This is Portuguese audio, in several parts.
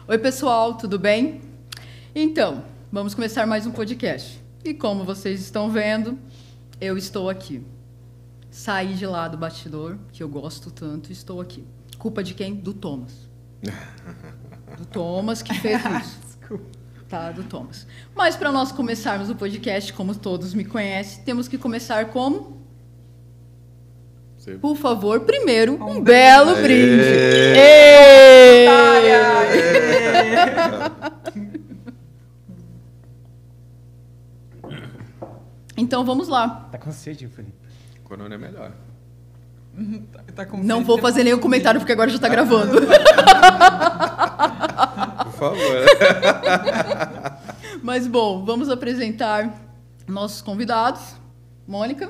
Oi, pessoal, tudo bem? Então, vamos começar mais um podcast. E como vocês estão vendo, eu estou aqui. Saí de lá do bastidor, que eu gosto tanto, e estou aqui. Culpa de quem? Do Thomas. Do Thomas que fez isso. Tá, do Thomas. Mas para nós começarmos o podcast, como todos me conhecem, temos que começar como... Por favor, primeiro, um belo brinde. Então vamos lá. Tá com sede, Felipe? Corona é melhor. Tá com Não sede, vou fazer nenhum comentário porque agora já está gravando. Por favor. Mas bom, vamos apresentar nossos convidados. Mônica.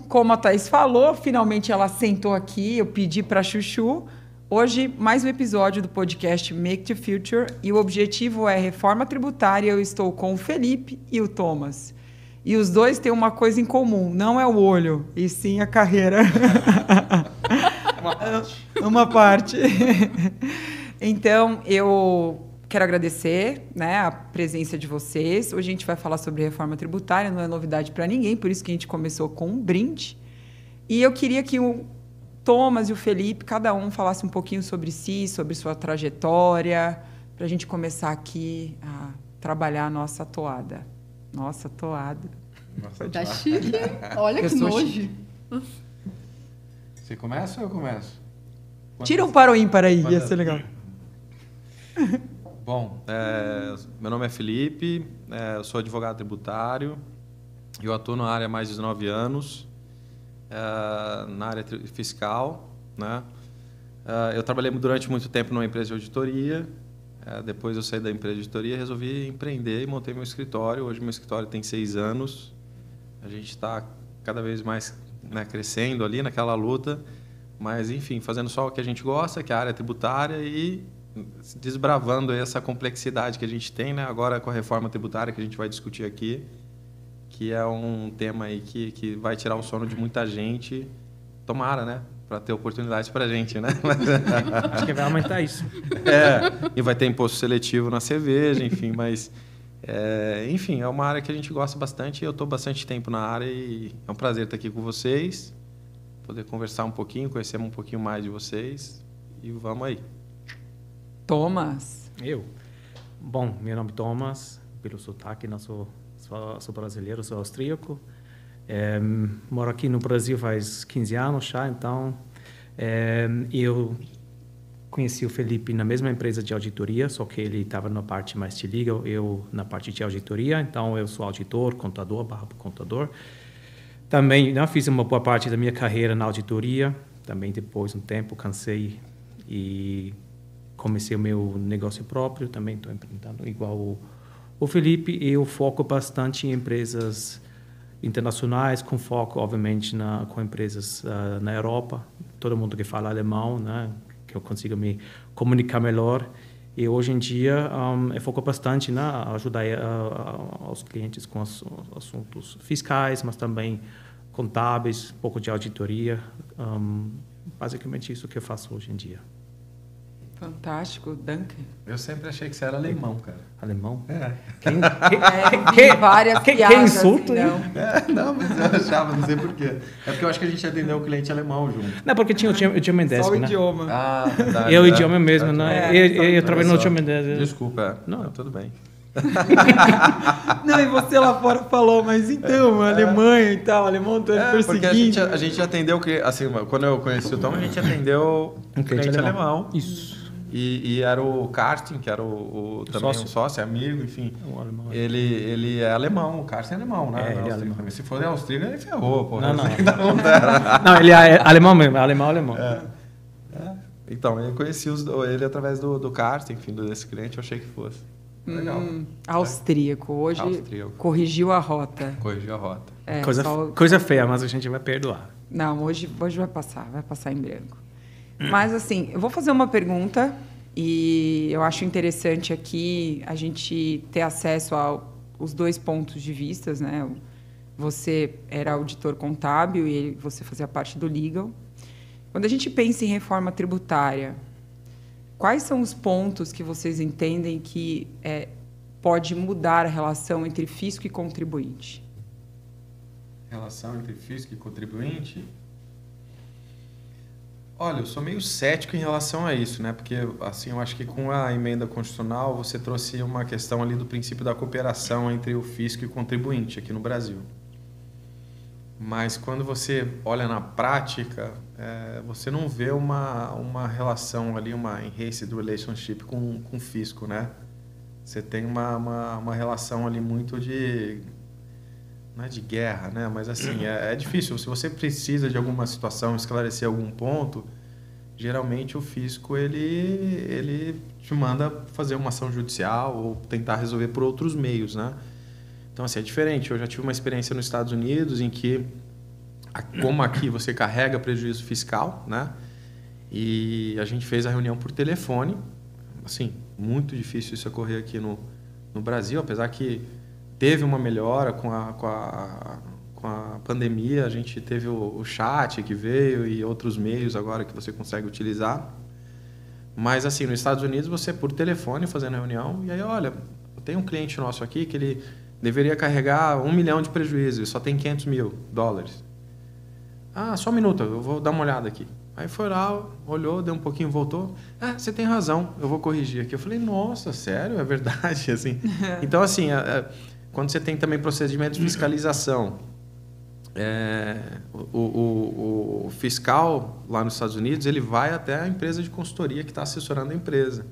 Como a Thaís falou, finalmente ela sentou aqui, eu pedi para Chuchu. Hoje, mais um episódio do podcast Make the Future e o objetivo é reforma tributária. Eu estou com o Felipe e o Thomas. E os dois têm uma coisa em comum, não é o olho, e sim a carreira. Uma parte. Uma parte. Então, eu quero agradecer, né, a presença de vocês. Hoje a gente vai falar sobre reforma tributária, não é novidade para ninguém, por isso que a gente começou com um brinde. E eu queria que o Thomas e o Felipe, cada um falasse um pouquinho sobre si, sobre sua trajetória, para a gente começar aqui a trabalhar a nossa toada. Nossa, toada. Nossa, Tá chique. Olha Eu que sou nojo. Você começa ou eu começo? Tira um para o ímpar aí, ia ser legal. Bom, meu nome é Felipe, eu sou advogado tributário, eu atuo na área há mais de 19 anos, na área fiscal, né? Eu trabalhei durante muito tempo numa empresa de auditoria, depois eu saí da empresa de auditoria, resolvi empreender e montei meu escritório. Hoje meu escritório tem 6 anos, a gente está cada vez mais, né, crescendo ali naquela luta, mas enfim, fazendo só o que a gente gosta, que é a área tributária, e desbravando essa complexidade que a gente tem, né, agora com a reforma tributária que a gente vai discutir aqui, que é um tema aí que vai tirar o sono de muita gente, tomara, né, para ter oportunidades para a gente, né? Acho que vai aumentar isso. E vai ter imposto seletivo na cerveja, enfim, mas enfim, é uma área que a gente gosta bastante, eu estou bastante tempo na área e é um prazer estar aqui com vocês, poder conversar um pouquinho, conhecer um pouquinho mais de vocês e vamos aí. Thomas. Eu? Bom, meu nome é Thomas, pelo sotaque, não sou brasileiro, sou austríaco. Moro aqui no Brasil faz 15 anos já, então eu conheci o Felipe na mesma empresa de auditoria, só que ele estava na parte mais de legal, eu na parte de auditoria, então eu sou auditor, contador. Também fiz uma boa parte da minha carreira na auditoria, também depois de um tempo cansei e comecei o meu negócio próprio, também estou empreendendo igual o Felipe. Eu foco bastante em empresas internacionais, com foco, obviamente, com empresas na Europa. Todo mundo que fala alemão, né, que eu consiga me comunicar melhor. E hoje em dia eu foco bastante na ajudar os clientes com assuntos fiscais, mas também contábeis, um pouco de auditoria. Basicamente isso que eu faço hoje em dia. Fantástico, Duncan. Eu sempre achei que você era alemão, cara. Alemão? Várias que piadas, insulto, assim, não. Não, mas eu achava, não sei porquê. É porque eu acho que a gente atendeu o cliente alemão junto. Não, porque tinha o German Desk, Só o né? idioma. Ah, verdade. O idioma mesmo, né? Eu trabalhei no German Desk. Desculpa, não, tudo bem. Não, e você lá fora falou, mas então, Alemanha e tal, alemão tá Porque perseguindo. a gente atendeu, assim, quando eu conheci o Tom, a gente atendeu um cliente alemão. Isso. E era o Karsten, que era também um sócio, amigo, enfim. Ele é alemão, o Karsten é alemão, né? Ele é alemão. Se for austríaco, ele ferrou, pô. Não. Não, ele é alemão mesmo, alemão. Então, eu conheci ele através do Karsten, enfim, desse cliente, eu achei que fosse. Legal. Austríaco. Hoje corrigiu a rota. Corrigiu a rota. Coisa feia, mas a gente vai perdoar. Não, hoje vai passar em branco. Mas, assim, eu vou fazer uma pergunta e eu acho interessante aqui a gente ter acesso aos dois pontos de vista, né? Você era auditor contábil e você fazia parte do legal. Quando a gente pensa em reforma tributária, quais são os pontos que vocês entendem que pode mudar a relação entre fisco e contribuinte? Relação entre fisco e contribuinte? Olha, eu sou meio cético em relação a isso, né? Porque, assim, eu acho que com a emenda constitucional você trouxe uma questão ali do princípio da cooperação entre o fisco e o contribuinte aqui no Brasil. Mas quando você olha na prática, você não vê uma relação ali, uma enhanced relationship com o fisco, né? Você tem uma relação ali muito de... Não é de guerra, né? Mas assim, é difícil. Se você precisa de alguma situação, esclarecer algum ponto, geralmente o fisco ele te manda fazer uma ação judicial ou tentar resolver por outros meios, né? Então, assim, é diferente. Eu já tive uma experiência nos Estados Unidos em que, como aqui você carrega prejuízo fiscal, né? E a gente fez a reunião por telefone. Assim, muito difícil isso ocorrer aqui no Brasil, apesar que teve uma melhora com a pandemia. A gente teve o chat que veio e outros meios agora que você consegue utilizar. Mas, assim, nos Estados Unidos, você por telefone fazendo reunião, e aí, olha, tem um cliente nosso aqui que ele deveria carregar 1 milhão de prejuízo e só tem $500 mil. Ah, só um minuto, eu vou dar uma olhada aqui. Aí foi lá, olhou, deu um pouquinho, voltou. Ah, você tem razão, eu vou corrigir aqui. Eu falei, nossa, sério? É verdade? Assim, então, assim, quando você tem também procedimento de fiscalização, o fiscal lá nos Estados Unidos, ele vai até a empresa de consultoria que está assessorando a empresa.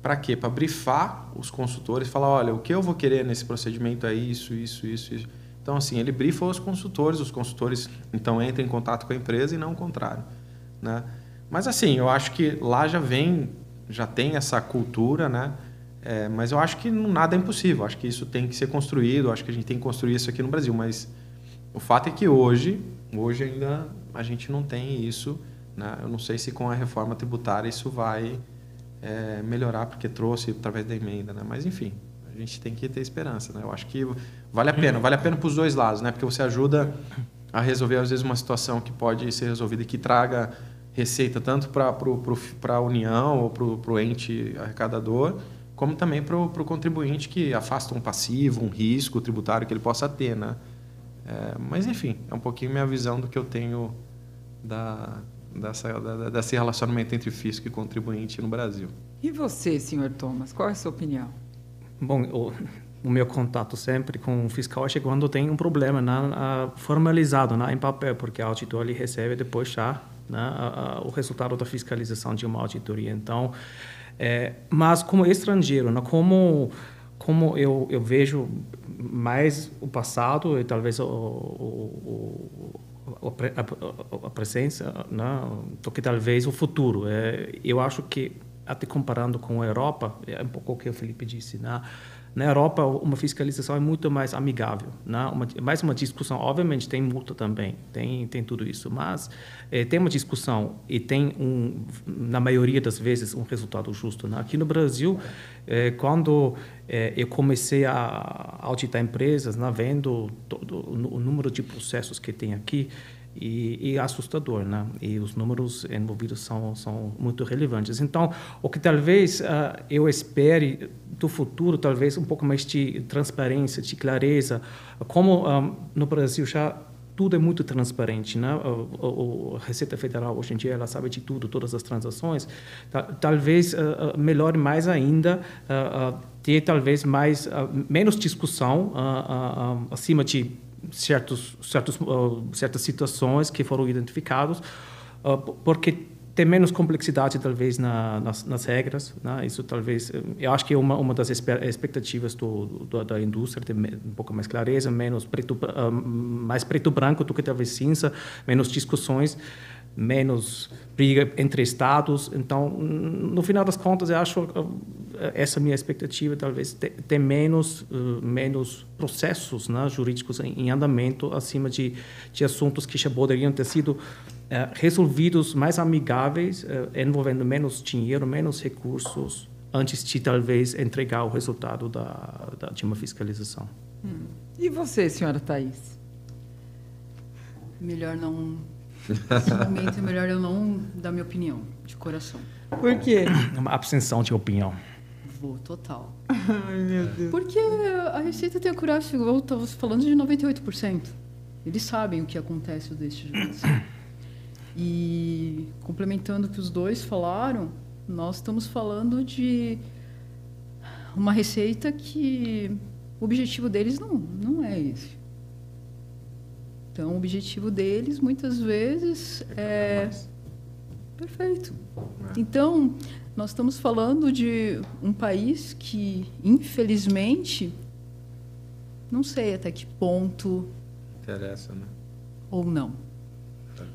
Para quê? Para brifar os consultores, falar, olha, o que eu vou querer nesse procedimento é isso. Então, assim, ele brifa os consultores, então, entram em contato com a empresa e não o contrário, né? Mas, assim, eu acho que lá já tem essa cultura, né? Mas eu acho que nada é impossível. Eu acho que isso tem que ser construído, eu acho que a gente tem que construir isso aqui no Brasil. Mas o fato é que hoje ainda a gente não tem isso, né? Eu não sei se com a reforma tributária isso vai melhorar, porque trouxe através da emenda, né? Mas, enfim, a gente tem que ter esperança, né? Eu acho que vale a pena para os dois lados, né? Porque você ajuda a resolver, às vezes, uma situação que pode ser resolvida e que traga receita tanto para a União ou para o ente arrecadador, como também para o contribuinte, que afasta um passivo, um risco tributário que ele possa ter, né? Mas, enfim, é um pouquinho minha visão do que eu tenho desse relacionamento entre fisco e contribuinte no Brasil. E você, senhor Thomas, qual é a sua opinião? Bom, o meu contato sempre com o fiscal é quando tem um problema formalizado, em papel, porque o auditor ele recebe depois já, né, o resultado da fiscalização de uma auditoria. Então, mas como estrangeiro, né, como eu vejo mais o passado e talvez a presença, né, do que talvez o futuro. Eu acho que, até comparando com a Europa, é um pouco o que o Felipe disse, né? Na Europa, uma fiscalização é muito mais amigável, né? Mais uma discussão. Obviamente, tem multa também, tem tudo isso, mas tem uma discussão e tem, na maioria das vezes, um resultado justo, né? Aqui no Brasil, quando eu comecei a auditar empresas, né, vendo o número de processos que tem aqui, e é assustador, né? E os números envolvidos são muito relevantes. Então, o que talvez eu espere do futuro, talvez um pouco mais de transparência, de clareza, como no Brasil já tudo é muito transparente, né? A Receita Federal hoje em dia ela sabe de tudo, todas as transações. Talvez melhore mais ainda ter talvez menos discussão acima de certas situações que foram identificadas, porque tem menos complexidade talvez nas regras, né? Isso talvez, eu acho que é uma das expectativas da indústria, ter um pouco mais clareza, mais preto branco do que talvez cinza, menos discussões, menos briga entre estados. Então, no final das contas, eu acho essa minha expectativa, talvez ter menos processos, né, jurídicos em andamento acima de assuntos que já poderiam ter sido resolvidos mais amigáveis, envolvendo menos dinheiro, menos recursos, antes de talvez entregar o resultado de uma fiscalização. E você, senhora Thaís? Melhor não Nesse momento é melhor eu não dar minha opinião, de coração. Por quê? Uma abstenção de opinião. Vou, total. Ai, meu Deus. Porque a Receita tem a coragem, eu estava falando de 98%. Eles sabem o que acontece deste jeito. E complementando o que os dois falaram, nós estamos falando de uma receita que o objetivo deles não é esse. Então, o objetivo deles, muitas vezes, é... Perfeito. Então, nós estamos falando de um país que, infelizmente, não sei até que ponto... Interessa, né? Ou não.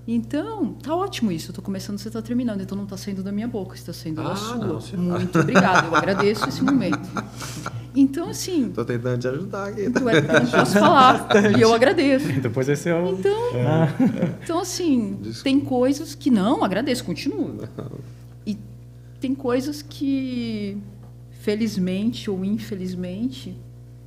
Então, tá ótimo isso. Eu tô começando, você tá terminando. Então, não tá saindo da minha boca, está saindo da sua. Não, Muito obrigada. Eu agradeço esse momento. Então, assim... Tô tentando te ajudar aqui. Eu posso falar. E eu agradeço. Depois esse é o... Então, assim, tem coisas que não, agradeço, continuo. E tem coisas que, felizmente ou infelizmente,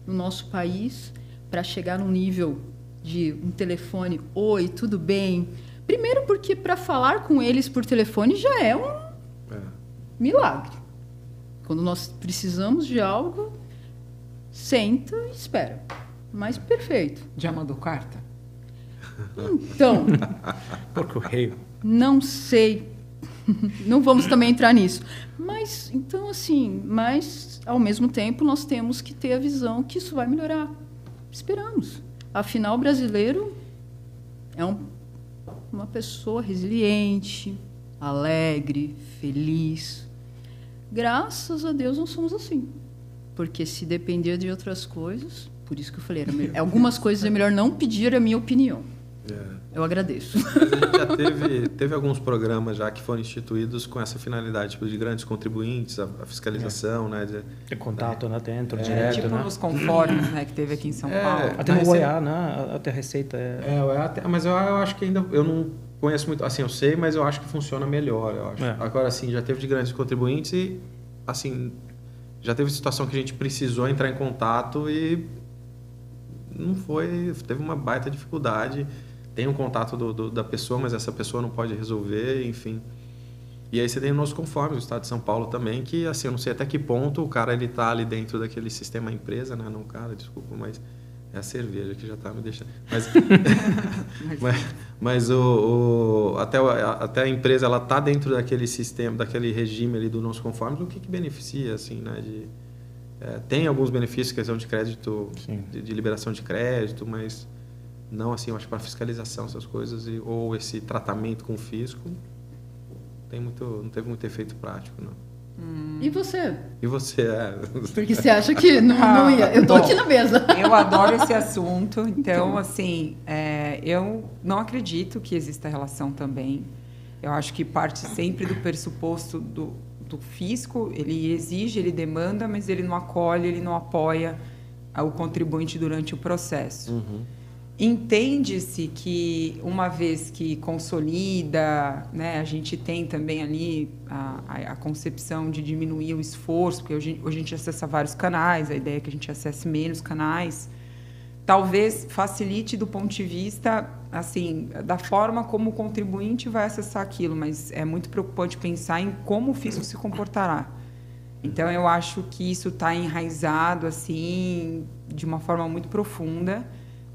no nosso país, para chegar num nível de um telefone, oi, tudo bem? Primeiro porque para falar com eles por telefone já é um milagre. Quando nós precisamos de algo, senta e espera. Mas perfeito. Já mandou carta? Então, Por correio. não sei. Não vamos também entrar nisso. Mas, então, assim, mas, ao mesmo tempo, nós temos que ter a visão que isso vai melhorar. Esperamos. Afinal, o brasileiro é uma pessoa resiliente, alegre, feliz. Graças a Deus, não somos assim. Porque se depender de outras coisas, por isso que eu falei, algumas coisas é melhor não pedir a minha opinião. Eu agradeço. Mas a gente já teve alguns programas já que foram instituídos com essa finalidade, tipo, de grandes contribuintes, a fiscalização, né? De contato, né? Dentro, direto, Tipo né? nos conformes, né, que teve aqui em São Paulo. Até no Goiás, né? Até a Receita Mas eu acho que ainda... Eu não conheço muito... Assim, eu sei, mas eu acho que funciona melhor, eu acho. Agora, assim, já teve de grandes contribuintes e, assim... Já teve situação que a gente precisou entrar em contato e... Não foi... Teve uma baita dificuldade... Tem um contato da pessoa, mas essa pessoa não pode resolver, enfim. E aí você tem o nosso conforme, o Estado de São Paulo também, que assim, eu não sei até que ponto o cara ele tá ali dentro daquele sistema empresa, né? Não, cara, desculpa, mas é a cerveja que já tá me deixando. Mas até a empresa ela tá dentro daquele sistema, daquele regime ali do nosso conforme, o que beneficia, assim, né? Tem alguns benefícios, questão de crédito, de liberação de crédito, mas não assim, eu acho para fiscalização essas coisas ou esse tratamento com o fisco não teve muito efeito prático, não. E você? E você? Porque você acha que não ia? Eu tô aqui na mesa. Eu adoro esse assunto, então assim, eu não acredito que exista relação também. Eu acho que parte sempre do pressuposto do fisco, ele exige, ele demanda, mas ele não acolhe, ele não apoia o contribuinte durante o processo. Uhum. Entende-se que, uma vez que consolida, né, a gente tem também ali a concepção de diminuir o esforço, porque hoje a gente acessa vários canais, a ideia é que a gente acesse menos canais. Talvez facilite do ponto de vista, assim, da forma como o contribuinte vai acessar aquilo, mas é muito preocupante pensar em como o fisco se comportará. Então, eu acho que isso está enraizado, assim, de uma forma muito profunda.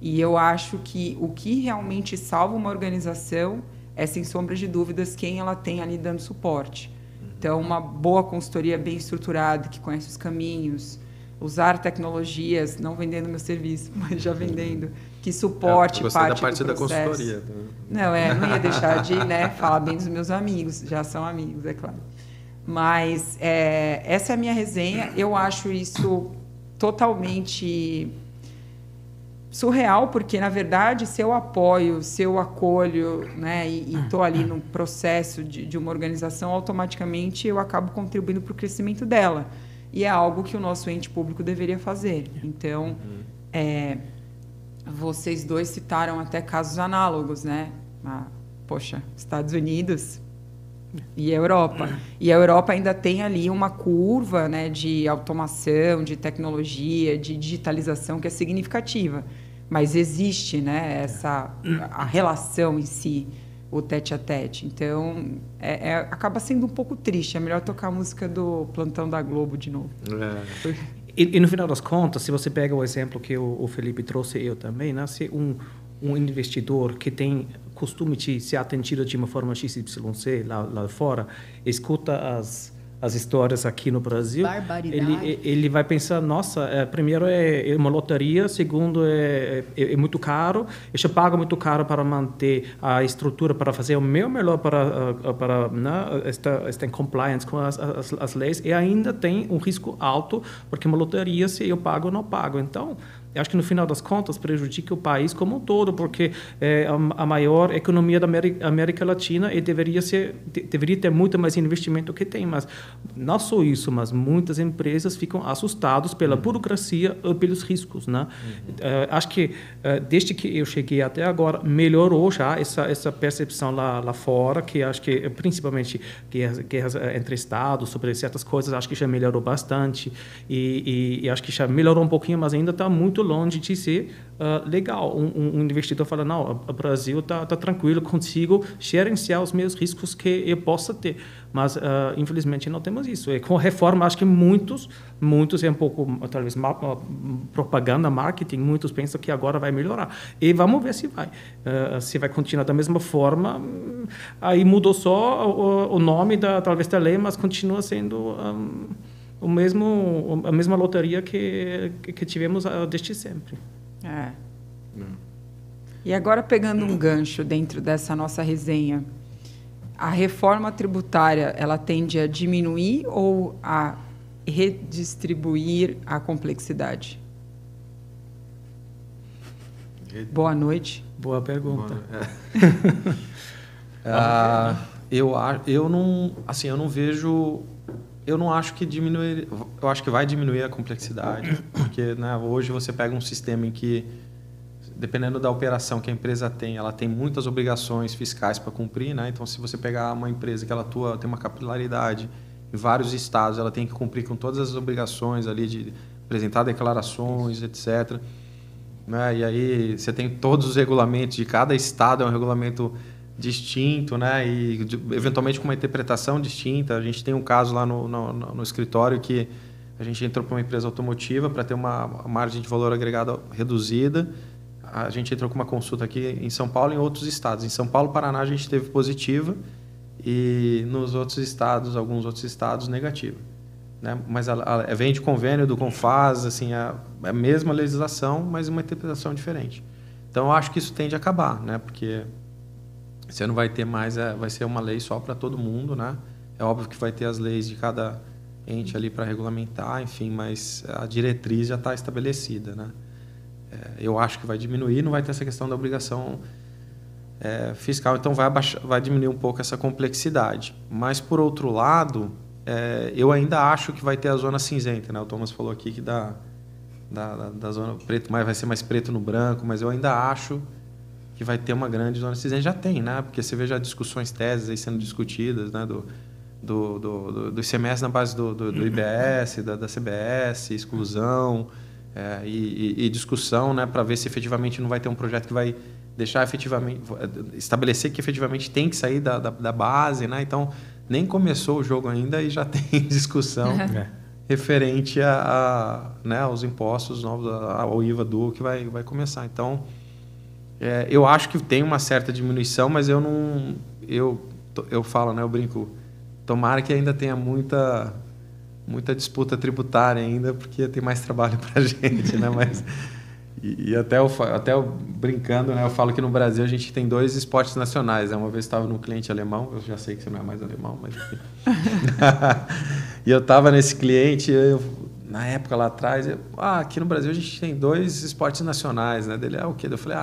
E eu acho que o que realmente salva uma organização é, sem sombra de dúvidas, quem ela tem ali dando suporte. Então, uma boa consultoria bem estruturada, que conhece os caminhos, usar tecnologias, não vendendo meu serviço, mas já vendendo, que suporte parte do processo. Da consultoria. Não ia deixar de falar bem dos meus amigos, já são amigos, é claro. Mas essa é a minha resenha, eu acho isso totalmente surreal, porque, na verdade, se eu apoio, se eu acolho, né, e estou ali no processo de uma organização, automaticamente eu acabo contribuindo para o crescimento dela. E é algo que o nosso ente público deveria fazer. Então, vocês dois citaram até casos análogos, né? Estados Unidos e a Europa. E a Europa ainda tem ali uma curva, né, de automação, de tecnologia, de digitalização que é significativa. Mas existe, né, a relação em si. o tete-a-tete. Então, acaba sendo um pouco triste. É melhor tocar a música do Plantão da Globo de novo. E no final das contas, se você pega o exemplo que o Felipe trouxe, eu também, né? Se um investidor que tem costume de ser atendido de uma forma XYZ lá fora, escuta as histórias aqui no Brasil, ele vai pensar, nossa, primeiro é uma loteria, segundo é muito caro, eu já pago muito caro para manter a estrutura, para fazer o meu melhor para né, estar em compliance com as leis, e ainda tem um risco alto, porque uma loteria, se eu pago ou não pago. Então, eu acho que no final das contas prejudica o país como um todo, porque é a maior economia da América Latina e deveria ter muito mais investimento que tem. Mas não só isso, mas muitas empresas ficam assustadas pela burocracia ou pelos riscos, né? Acho que desde que eu cheguei até agora melhorou já essa percepção lá fora, que acho que principalmente guerras entre estados sobre certas coisas, acho que já melhorou bastante e acho que já melhorou um pouquinho, mas ainda está muito longe de ser legal. Um investidor fala, não, o Brasil está tranquilo, consigo gerenciar os meus riscos que eu possa ter. Mas, infelizmente, não temos isso. E com a reforma, acho que muitos é um pouco, talvez, propaganda, marketing, muitos pensam que agora vai melhorar. E vamos ver se vai. Se vai continuar da mesma forma, aí mudou só o nome, talvez, da lei, mas continua sendo a mesma loteria que tivemos desde sempre. E agora, pegando um gancho dentro dessa nossa resenha, a reforma tributária, ela tende a diminuir ou a redistribuir a complexidade? Boa noite. Boa pergunta. Eu não vejo... Eu não acho que diminuir... Eu acho que vai diminuir a complexidade, porque, né, hoje você pega um sistema em que, dependendo da operação que a empresa tem, ela tem muitas obrigações fiscais para cumprir, né? Então, se você pegar uma empresa que ela tem uma capilaridade em vários estados, ela tem que cumprir com todas as obrigações ali de apresentar declarações, etc. Né? E aí você tem todos os regulamentos de cada estado, é um regulamento distinto, né? E eventualmente com uma interpretação distinta. A gente tem um caso lá no escritório que a gente entrou para uma empresa automotiva para ter uma margem de valor agregado reduzida. A gente entrou com uma consulta aqui em São Paulo e em outros estados. Em São Paulo, Paraná, a gente teve positiva e nos outros estados, alguns outros estados, negativa. Né? Mas ela vem de convênio do CONFAS, assim, a mesma legislação, mas uma interpretação diferente. Então, eu acho que isso tende a acabar, né? Porque você não vai ter mais, vai ser uma lei só para todo mundo, né? É óbvio que vai ter as leis de cada ente ali para regulamentar, enfim, mas a diretriz já está estabelecida, né? Eu acho que vai diminuir, não vai ter essa questão da obrigação fiscal, então vai diminuir um pouco essa complexidade. Mas, por outro lado, eu ainda acho que vai ter a zona cinzenta, né? O Thomas falou aqui que da zona preto, vai ser mais preto no branco, mas eu ainda acho que vai ter uma grande zona cinzenta. Já tem, né? Porque você vê já discussões, teses aí sendo discutidas, né? Do ICMS na base do IBS, da CBS, exclusão e discussão, né? Para ver se efetivamente não vai ter um projeto que vai deixar efetivamente, estabelecer que efetivamente tem que sair da base, né? Então, nem começou o jogo ainda e já tem discussão referente né, aos impostos novos, ao IVA dual que vai começar. Então, eu acho que tem uma certa diminuição, mas eu não... Eu falo, né? Eu brinco. Tomara que ainda tenha muita disputa tributária ainda, porque tem mais trabalho para a gente, né? Mas, até eu brincando, né? Eu falo que no Brasil a gente tem 2 esportes nacionais. Né? Uma vez estava num cliente alemão, eu já sei que você não é mais alemão, mas... E eu estava nesse cliente, na época lá atrás, aqui no Brasil a gente tem 2 esportes nacionais, né? Dele, o quê? Eu falei,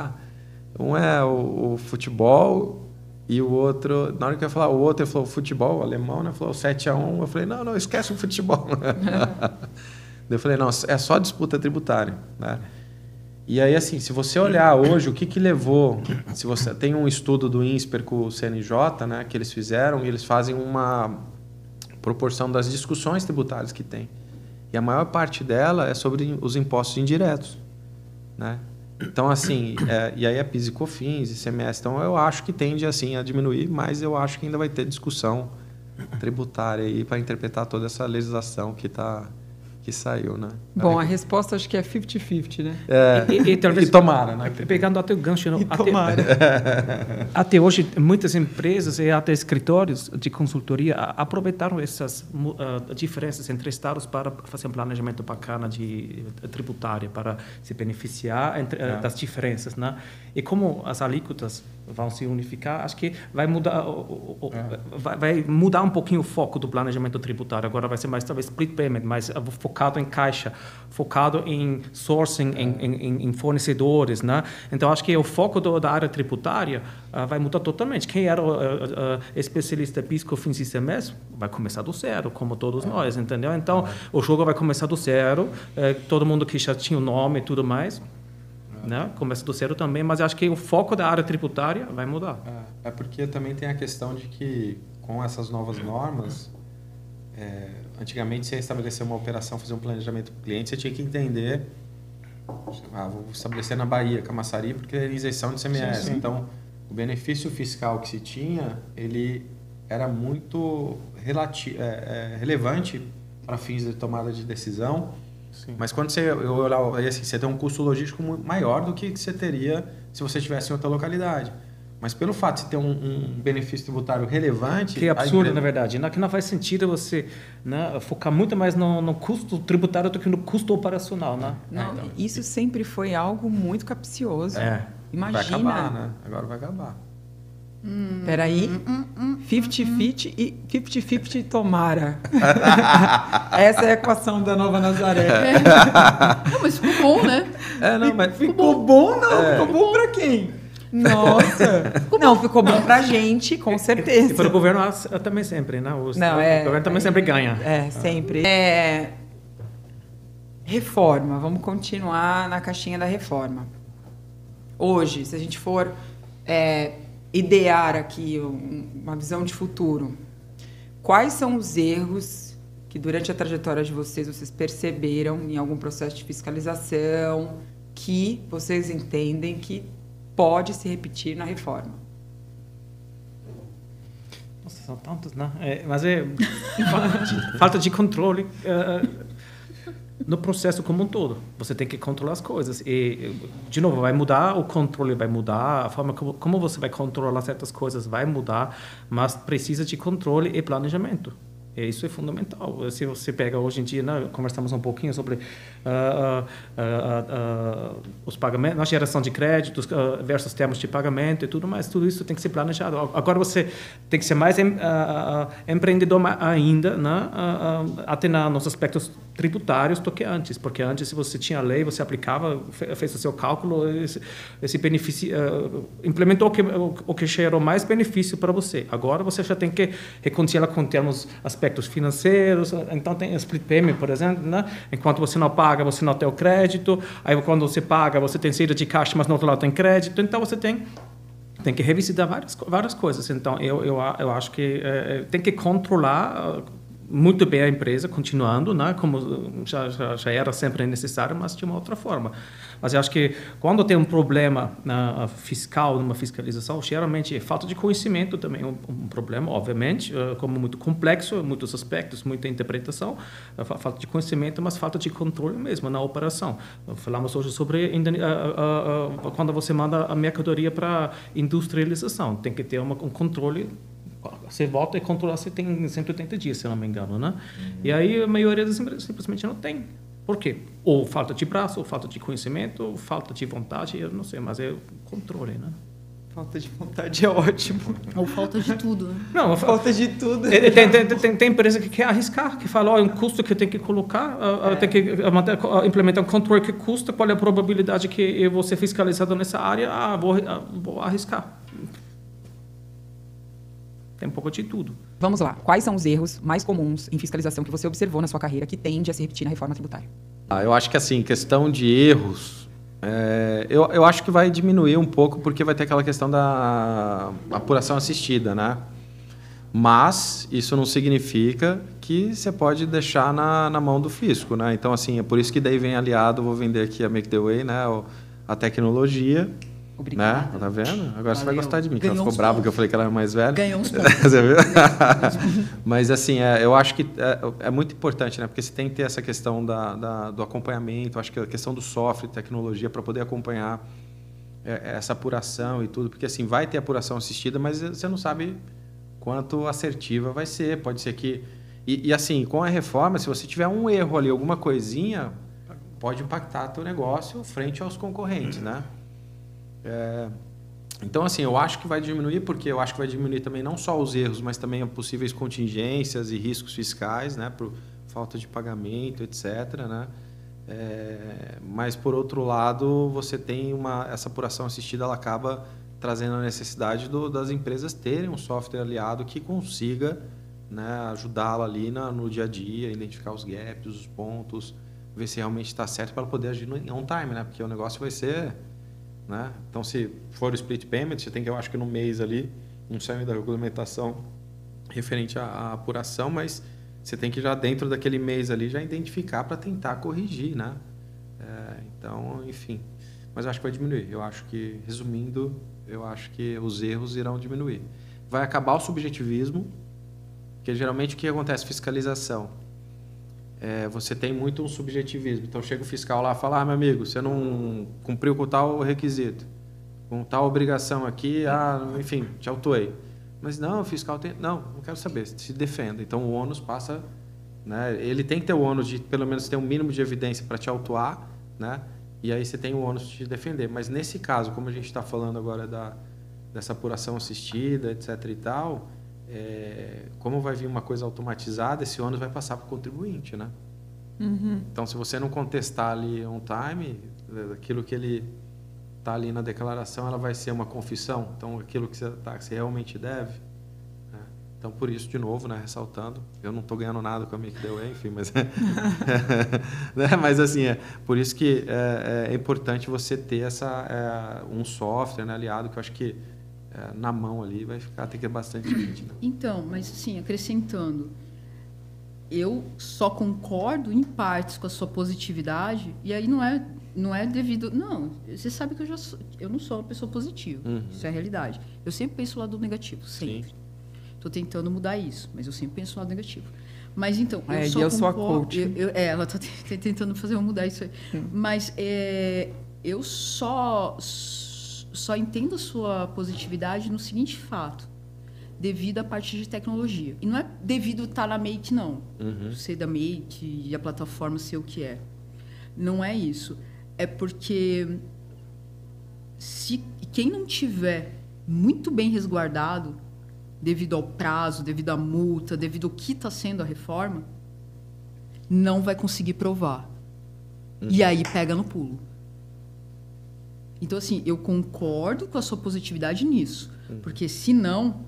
um é o futebol e o outro... Na hora que eu ia falar o outro, ele falou o futebol, o alemão, né? Falou 7-1. Eu falei, não, esquece o futebol. Eu falei, não, é só disputa tributária, né? E aí, assim, se você olhar hoje, o que levou... Se você tem um estudo do INSPER com o CNJ, né, que eles fizeram, e eles fazem uma proporção das discussões tributárias que tem. E a maior parte dela é sobre os impostos indiretos, né? Então, assim, e aí PIS e COFINS, ICMS, então eu acho que tende assim, a diminuir, mas eu acho que ainda vai ter discussão tributária aí para interpretar toda essa legislação que saiu, né? Bom, a resposta acho que é 50-50, né? Talvez, e tomara, né? Pegando até o gancho, tomara. até hoje, muitas empresas e até escritórios de consultoria aproveitaram essas diferenças entre estados para fazer um planejamento bacana de tributária, para se beneficiar das diferenças, né? E como as alíquotas vão se unificar, acho que vai mudar, vai mudar um pouquinho o foco do planejamento tributário. Agora vai ser mais, talvez, split payment, mais focado em caixa, focado em sourcing, em fornecedores, né? Então, acho que o foco da área tributária vai mudar totalmente. Quem era especialista PIS, COFINS e ICMS vai começar do zero, como todos nós, entendeu? Então, o jogo vai começar do zero, todo mundo que já tinha o nome e tudo mais, né? Começa do zero também, mas acho que o foco da área tributária vai mudar. É porque também tem a questão de que, com essas novas normas, antigamente você ia estabelecer uma operação, fazer um planejamento para o cliente, você tinha que entender, vou estabelecer na Bahia, Camaçari, porque é isenção de ICMS. Sim. Então, o benefício fiscal que se tinha, ele era muito relevante para fins de tomada de decisão. Sim. Mas quando você olhar, assim, você tem um custo logístico maior do que você teria se você estivesse em outra localidade. Mas pelo fato de você ter um benefício tributário relevante... Que é absurdo, na verdade. Que não faz sentido você, né, focar muito mais no custo tributário do que no custo operacional. Né? Não, então, isso sempre foi algo muito capcioso. Imagina. Vai acabar, né? Agora vai acabar. Peraí, 50-50 e 50-50 tomara. Essa é a equação da Nova Nazaré. Não, mas ficou bom, né? Mas ficou bom, não. Ficou bom pra quem? Nossa. Não, ficou bom pra gente, com certeza. E para o governo também sempre, né? O governo também sempre ganha. Sempre. Reforma. Vamos continuar na caixinha da reforma. Hoje, se a gente for... idear aqui uma visão de futuro. Quais são os erros que durante a trajetória de vocês perceberam em algum processo de fiscalização que vocês entendem que pode se repetir na reforma? Nossa, são tantos, né? Mas falta de controle no processo como um todo. Você tem que controlar as coisas. E, de novo, vai mudar o controle, vai mudar a forma como você vai controlar certas coisas, vai mudar, mas precisa de controle e planejamento. E isso é fundamental. Se você pega hoje em dia, né, conversamos um pouquinho sobre os pagamentos, a geração de créditos versus termos de pagamento e tudo mais, tudo isso tem que ser planejado. Agora você tem que ser mais empreendedor ainda, né, até nos aspectos tributários do que antes, porque antes se você tinha lei, você aplicava, fez o seu cálculo, esse benefício, implementou o que gerou mais benefício para você. Agora você já tem que reconciliar com termos aspectos financeiros, então tem split payment, por exemplo, né? Enquanto você não paga, você não tem o crédito, aí quando você paga, você tem saída de caixa, mas no outro lado tem crédito, então você tem que revisitar várias coisas. Então, eu acho que tem que controlar muito bem a empresa, continuando, né? Como já era sempre necessário, mas de uma outra forma. Mas eu acho que quando tem um problema fiscal, numa fiscalização, geralmente é falta de conhecimento também um problema, obviamente, como muito complexo, muitos aspectos, muita interpretação, falta de conhecimento, mas falta de controle mesmo na operação. Falamos hoje sobre quando você manda a mercadoria para industrialização, tem que ter um controle. Você volta e controlar, você tem 180 dias, se eu não me engano, né? E aí a maioria das empresas simplesmente não tem. Por quê? Ou falta de braço, ou falta de conhecimento, ou falta de vontade, eu não sei, mas é controle, né? Falta de vontade é ótimo. Ou falta de tudo, né? Não, falta de tudo. Tem empresa que quer arriscar, que fala, é um custo que eu tenho que colocar, eu tenho que implementar um controle que custa, qual é a probabilidade que eu vou ser fiscalizado nessa área, vou arriscar. Tem um pouco de tudo. Vamos lá. Quais são os erros mais comuns em fiscalização que você observou na sua carreira que tende a se repetir na reforma tributária? Eu acho que, assim, questão de erros, eu acho que vai diminuir um pouco porque vai ter aquela questão da apuração assistida, né? Mas isso não significa que você pode deixar na mão do fisco, né? Então, assim, é por isso que daí vem aliado, vou vender aqui a Make the Way, né? a tecnologia. Obrigada. Né? Tá vendo? Agora você vai Valeu. gostar de mim, que ela Ganhou ficou uns brava pontos. que eu falei que ela era mais velha. Ganhou uns pontos. Você viu? Mas assim, eu acho que é muito importante, né? Porque você tem que ter essa questão do acompanhamento, acho que a questão do software, tecnologia, para poder acompanhar essa apuração e tudo, porque assim, vai ter apuração assistida, mas você não sabe quanto assertiva vai ser. Pode ser que... E assim, com a reforma, se você tiver um erro ali, alguma coisinha, pode impactar teu negócio frente aos concorrentes, né? Então, assim, eu acho que vai diminuir, porque eu acho que vai diminuir também não só os erros, mas também possíveis contingências e riscos fiscais, né? Por falta de pagamento, etc., né? Mas, por outro lado, você tem essa apuração assistida, ela acaba trazendo a necessidade das empresas terem um software aliado que consiga, né, ajudá-la ali no dia a dia, identificar os gaps, os pontos, ver se realmente está certo para ela poder agir em on time, né? Porque o negócio vai ser... Né? Então, se for o split payment, você tem que, eu acho que no mês ali, não sai da regulamentação referente à apuração, mas você tem que já dentro daquele mês ali já identificar para tentar corrigir, né? Então, enfim. Mas eu acho que vai diminuir. Eu acho que, resumindo, eu acho que os erros irão diminuir. Vai acabar o subjetivismo, porque geralmente o que acontece? Fiscalização. Você tem muito um subjetivismo. Então, chega o fiscal lá e fala, meu amigo, você não cumpriu com tal requisito, com tal obrigação aqui, enfim, te autuei. Mas não, o fiscal tem... Não quero saber, se defenda. Então, o ônus passa... Né? Ele tem que ter o ônus de, pelo menos, ter um mínimo de evidência para te autuar, né? E aí você tem o ônus de te defender. Mas, nesse caso, como a gente está falando agora dessa apuração assistida, etc. e tal... como vai vir uma coisa automatizada, esse ônus vai passar para o contribuinte, né? Uhum. Então, se você não contestar ali on time, aquilo que ele está ali na declaração, ela vai ser uma confissão. Então, aquilo que você realmente deve. Né? Então, por isso, de novo, né, ressaltando, eu não estou ganhando nada com a Make the Way, enfim, mas... né? Mas, assim, por isso que é importante você ter um software, né, aliado, que eu acho que na mão ali vai tem que ter bastante gente. Né? Então, mas assim, acrescentando, eu só concordo em partes com a sua positividade, e aí não é devido... Não, você sabe que eu não sou uma pessoa positiva, isso é a realidade. Eu sempre penso o lado negativo, sempre. Estou tentando mudar isso, mas eu sempre penso o lado negativo. Mas então, eu sou a coach. Ela está tentando fazer eu mudar isso aí. Mas eu só entendo a sua positividade no seguinte fato, devido à parte de tecnologia. E não é devido estar na Make, não. Ser da Make e a plataforma ser o que é. Não é isso. É porque quem não tiver muito bem resguardado, devido ao prazo, devido à multa, devido ao que está sendo a reforma, não vai conseguir provar. E aí pega no pulo. Então, assim, eu concordo com a sua positividade nisso. Porque, se não,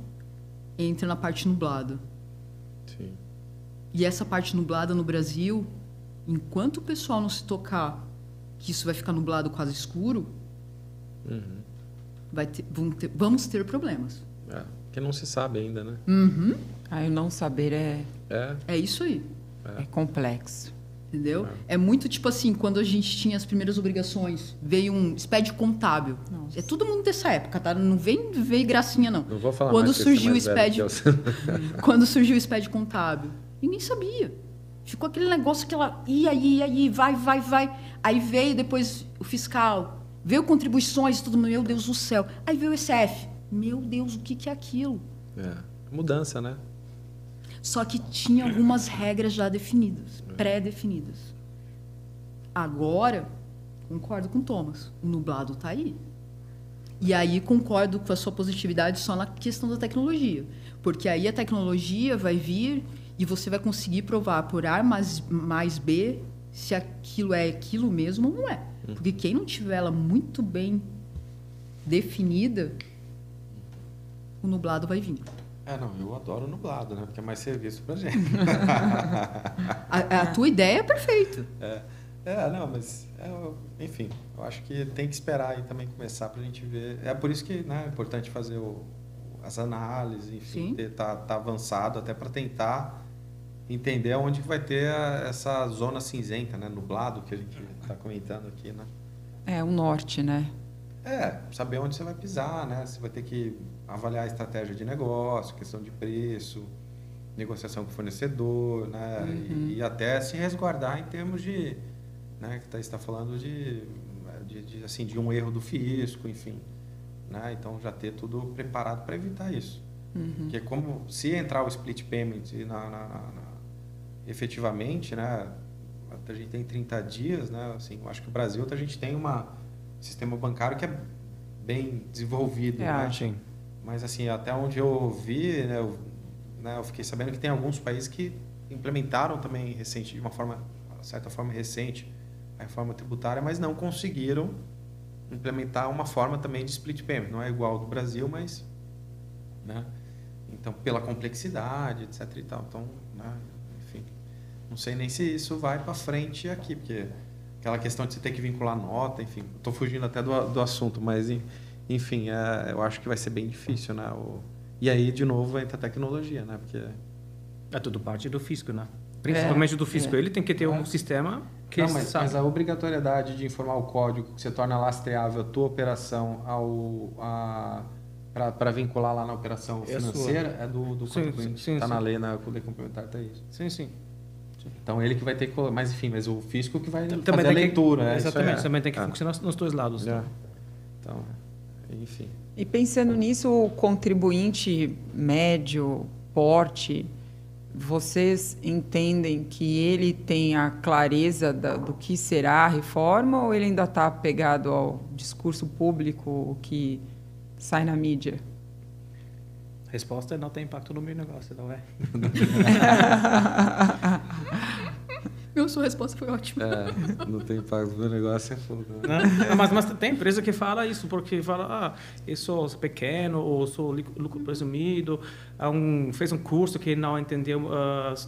entra na parte nublada. Sim. E essa parte nublada no Brasil, enquanto o pessoal não se tocar que isso vai ficar nublado quase escuro, vamos ter problemas. Porque não se sabe ainda, né? O não saber É isso aí. é complexo. Entendeu? É muito tipo assim, quando a gente tinha as primeiras obrigações, veio um SPED contábil. Nossa. É todo mundo dessa época, tá? Não veio gracinha, não. Não vou falar quando mais surgiu o mais SPED, velho quando surgiu o SPED contábil, ninguém sabia. Ficou aquele negócio que ela ia, vai. Aí veio depois o fiscal, veio contribuições, todo mundo, meu Deus do céu. Aí veio o SF. Meu Deus, o que é aquilo? Mudança, né? Só que tinha algumas regras já definidas, pré-definidas. Agora, concordo com o Thomas, o nublado está aí. E aí concordo com a sua positividade só na questão da tecnologia. Porque aí a tecnologia vai vir e você vai conseguir provar por A mais B se aquilo é aquilo mesmo ou não é. Porque quem não tiver ela muito bem definida, o nublado vai vir. Eu adoro nublado, né? Porque é mais serviço pra gente. A tua ideia é perfeita. Mas enfim, eu acho que tem que esperar aí também começar pra gente ver. É por isso que, né, é importante fazer as análises, enfim, tá avançado até para tentar entender onde vai ter essa zona cinzenta, né? Nublado, que a gente está comentando aqui, né? É, o norte, né? Saber onde você vai pisar, né? Você vai ter que avaliar a estratégia de negócio, questão de preço, negociação com o fornecedor, né? E até se resguardar em termos de, né? Que você está falando assim, de um erro do fisco, enfim, né? Então já ter tudo preparado para evitar isso. Porque como se entrar o split payment efetivamente, né? A gente tem 30 dias, né? Assim, eu acho que o Brasil a gente tem um sistema bancário que é bem desenvolvido, né? Sim. Mas assim, até onde eu vi, né, eu fiquei sabendo que tem alguns países que implementaram também de uma certa forma recente, a reforma tributária, mas não conseguiram implementar uma forma também de split payment. Não é igual ao do Brasil, mas, né? Então, pela complexidade, etc. e tal. Então, né, enfim, não sei nem se isso vai para frente aqui, porque aquela questão de você ter que vincular nota, enfim, estou fugindo até do assunto, mas, enfim, eu acho que vai ser bem difícil, né? E aí, de novo, entra a tecnologia, né? Porque É tudo parte do fisco, né? Principalmente do fisco. Ele tem que ter um sistema que mas a obrigatoriedade de informar o código que você torna lastreável a tua operação para vincular lá na operação financeira é do contribuinte. Está na lei, na lei complementar, está isso. Sim. Então ele que vai ter que... Mas o fisco que vai também fazer a leitura. Exatamente, também tem que funcionar nos dois lados. Então, enfim. E pensando nisso, o contribuinte médio, porte, vocês entendem que ele tem a clareza do que será a reforma ou ele ainda está apegado ao discurso público que sai na mídia? A resposta é não tem impacto no meu negócio, não é? Sua resposta foi ótima. Não tem impacto no meu negócio, é fogo. Né? Mas tem empresa que fala isso, porque fala, eu sou pequeno, ou sou lucro presumido, fez um curso que não entendeu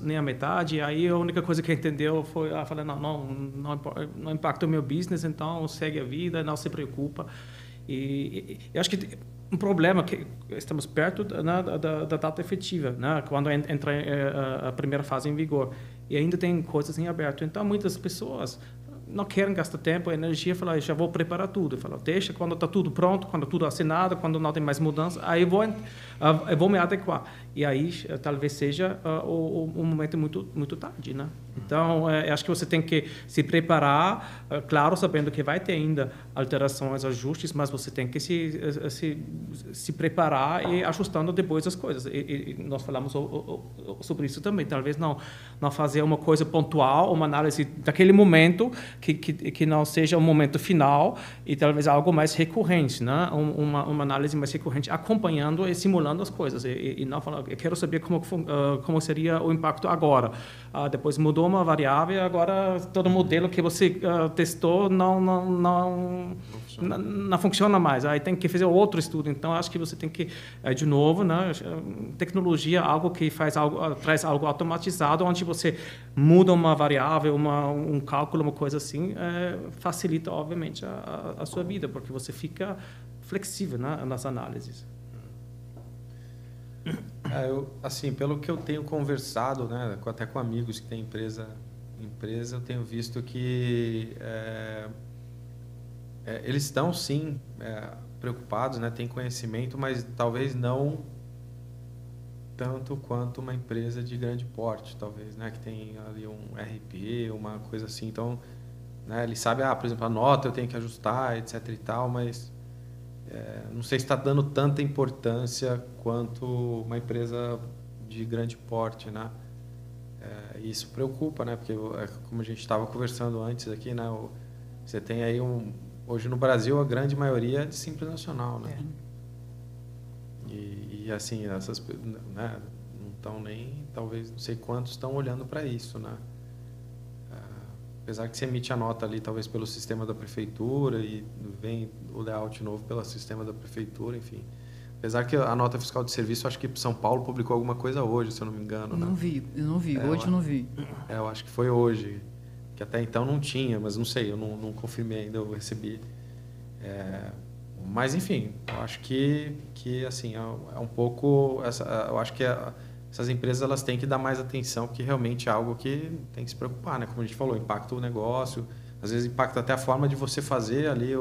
nem a metade, aí a única coisa que entendeu foi, falar, não impacta o meu business, então segue a vida, não se preocupa. E eu acho que um problema que estamos perto da data efetiva, né? Quando entra a primeira fase em vigor. E ainda tem coisas em aberto. Então, muitas pessoas não querem gastar tempo, energia, falar, já vou preparar tudo. Falar, deixa quando está tudo pronto, quando tudo assinado, quando não tem mais mudança, aí eu vou me adequar. E aí talvez seja um momento muito tarde, né? Então, acho que você tem que se preparar, claro, sabendo que vai ter ainda alterações, ajustes, mas você tem que se preparar e ajustando depois as coisas. E nós falamos sobre isso também. Talvez não fazer uma coisa pontual, uma análise daquele momento que não seja um momento final e talvez algo mais recorrente, né? Uma análise mais recorrente, acompanhando e simulando as coisas. E não falar, eu quero saber como seria o impacto agora. Depois mudou uma variável, agora todo modelo que você testou não funciona mais. Aí tem que fazer outro estudo. Então, acho que você tem que, de novo, né, tecnologia, algo que traz algo automatizado, onde você muda uma variável, um cálculo, uma coisa assim, facilita, obviamente, a sua vida, porque você fica flexível, né, nas análises. Assim, pelo que eu tenho conversado, né, até com amigos que têm empresa, eu tenho visto que eles estão, sim, preocupados, né, têm conhecimento, mas talvez não tanto quanto uma empresa de grande porte, talvez, né, que tem ali um RP, uma coisa assim. Então, né, ele sabe, por exemplo, a nota eu tenho que ajustar, etc. e tal, mas não sei se está dando tanta importância quanto uma empresa de grande porte, né? Isso preocupa, né? Porque, como a gente estava conversando antes aqui, né? Você tem aí hoje no Brasil a grande maioria é de Simples Nacional, né? E assim, essas, né, não estão nem, talvez, não sei quantos estão olhando para isso, né? Apesar que você emite a nota ali, talvez pelo sistema da prefeitura, e vem o layout novo pelo sistema da prefeitura, enfim. Apesar que a nota fiscal de serviço, acho que São Paulo publicou alguma coisa hoje, se eu não me engano. Eu não vi. Hoje eu não vi. Eu acho que foi hoje, que até então não tinha, mas não sei, eu não confirmei ainda, eu recebi. Mas, enfim, eu acho que assim, é um pouco... eu acho que essas empresas elas têm que dar mais atenção, porque realmente é algo que tem que se preocupar, né? Como a gente falou, impacta o negócio, às vezes impacta até a forma de você fazer ali